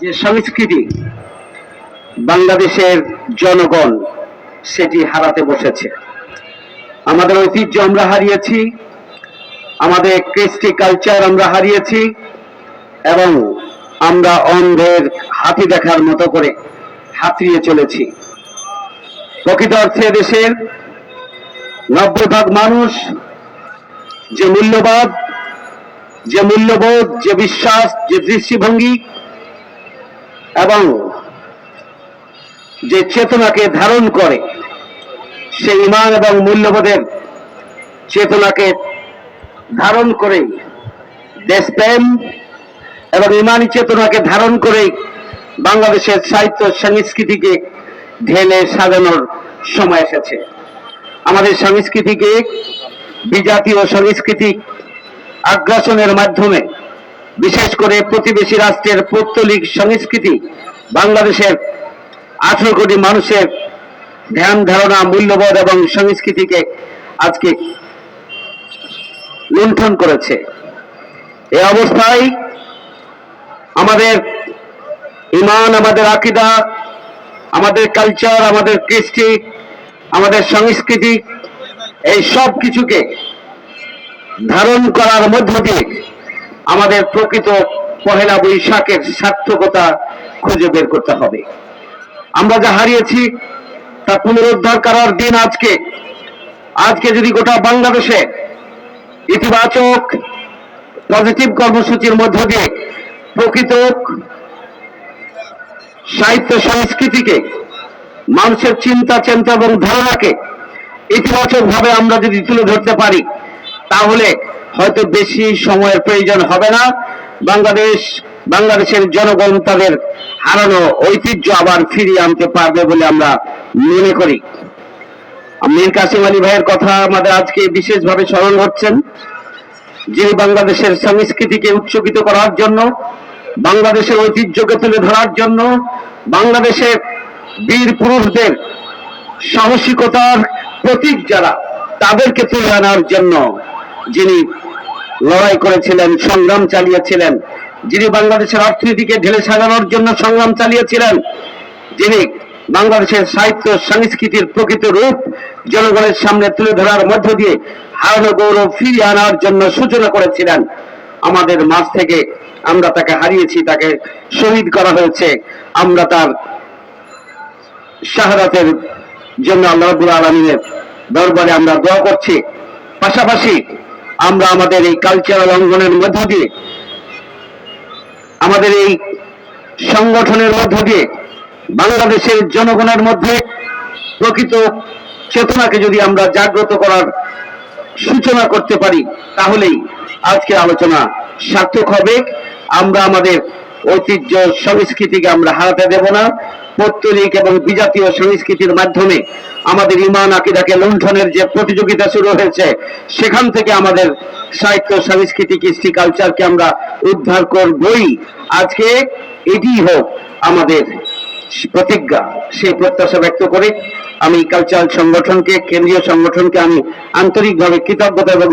যে সংস্কৃতি বাংলাদেশের জনগণ সেটি হারাতে বসেছে। আমাদের ঐতিহ্য আমরা হারিয়েছি, আমাদের কৃষ্টি কালচার আমরা হারিয়েছি এবং আমরা অন্ধের হাতি দেখার মতো করে হাতড়িয়ে চলেছি। প্রকৃত অর্থে দেশের 90% মানুষ যে মূল্যবাদ, যে মূল্যবোধ, যে বিশ্বাস, যে দৃষ্টিভঙ্গি এবং যে চেতনাকে ধারণ করে, সেই ঈমান এবং মূল্যবোধের চেতনাকে ধারণ করে দেশপ্রেম এবং ঈমানি চেতনাকে ধারণ করে বাংলাদেশের সাহিত্য সংস্কৃতিকে ঢেলে সাজানোর সময় এসেছে। আমাদের সংস্কৃতিকে বিজাতীয় সাংস্কৃতিক আগ্রাসনের মাধ্যমে, বিশেষ করে প্রতিবেশী রাষ্ট্রের পৌত্তলিক সংস্কৃতি বাংলাদেশের 18 কোটি মানুষের ধ্যান ধারণা, মূল্যবোধ এবং সংস্কৃতিকে আজকে লুণ্ঠন করেছে। এই অবস্থায় আমাদের ঈমান, আমাদের আকীদা, আমাদের কালচার, আমাদের কৃষ্টি, আমাদের সংস্কৃতি, এই সব কিছুকে ধারণ করার মধ্য দিয়ে আমাদের প্রকৃত পহেলা বৈশাখের সার্থকতা খুঁজে বের করতে হবে। আমরা যা হারিয়েছি তা পুনরুদ্ধার করার দিন আজকে। আজকে যদি গোটা বাংলাদেশে ইতিবাচক পজিটিভ কর্মসূচির মধ্য দিয়ে প্রকৃত সাহিত্য সংস্কৃতিকে, মানুষের চিন্তা চেতনা এবং ধারণাকে ইতিবাচক ভাবে আমরা যদি তুলে ধরতে পারি, তাহলে হয়তো বেশি সময়ের প্রয়োজন হবে না। বাংলাদেশের জনগণ তাদের হারানো ঐতিহ্য আবার ফিরিয়ে আনতে পারবে বলে আমরা মনে করি। মীর কাসেম আলী ভাইয়ের কথা আমাদের আজকে বিশেষভাবে স্মরণ হচ্ছেন, যিনি বাংলাদেশের সংস্কৃতিকে উচ্চকিত করার জন্য, বাংলাদেশের ঐতিহ্যকে তুলে ধরার জন্য, বাংলাদেশের বীর পুরুষদের সাহসিকতার প্রতীক যারা, তাদেরকে তুলে আনার জন্য যিনি লড়াই করেছিলেন, সংগ্রাম চালিয়েছিলেন, যিনি বাংলাদেশের অর্থনীতিকে ঢেলে সাজানোর জন্য সংগ্রাম চালিয়েছিলেন, যিনি বাংলাদেশের সাহিত্য সংস্কৃতির প্রকৃত রূপ জনগণের সামনে তুলে ধরার মধ্য দিয়ে হারানো গৌরব ফিরিয়ে আনার জন্য সূচনা করেছিলেন, আমাদের মাঝ থেকে আমরা তাকে হারিয়েছি, তাকে শহীদ করা হয়েছে। আমরা তার শাহাদাতের জন্য আল্লাহ রাব্বুল আলামিনের দরবারে আমরা দোয়া করছি। পাশাপাশি আমরা আমাদের এই কালচারাল অঙ্গনের মধ্য দিয়ে, আমাদের এই সংগঠনের মধ্য দিয়ে বাংলাদেশের জনগণের মধ্যে প্রকৃত চেতনাকে যদি আমরা জাগ্রত করার সূচনা করতে পারি, তাহলেই আজকের আলোচনা সার্থক হবে। আমরা আমাদের ঐতিহ্য সংস্কৃতিকে আমরা হারাতে দেব না। পৌত্তলিক এবং বিজাতীয় সংস্কৃতির মাধ্যমে আমাদের ঈমান আকীদাকে লুণ্ঠনের যে প্রতিযোগিতা শুরু হয়েছে, সেখান থেকে আমাদের সাহিত্য সংস্কৃতি, কৃষ্টি কালচারকে আমরা উদ্ধার করবই। আজকে এটি হোক আমাদের প্রতিজ্ঞা। সেই প্রত্যাশা ব্যক্ত করে আমি কালচারাল সংগঠনকে, কেন্দ্রীয় সংগঠনকে আমি আন্তরিকভাবে কৃতজ্ঞতা এবং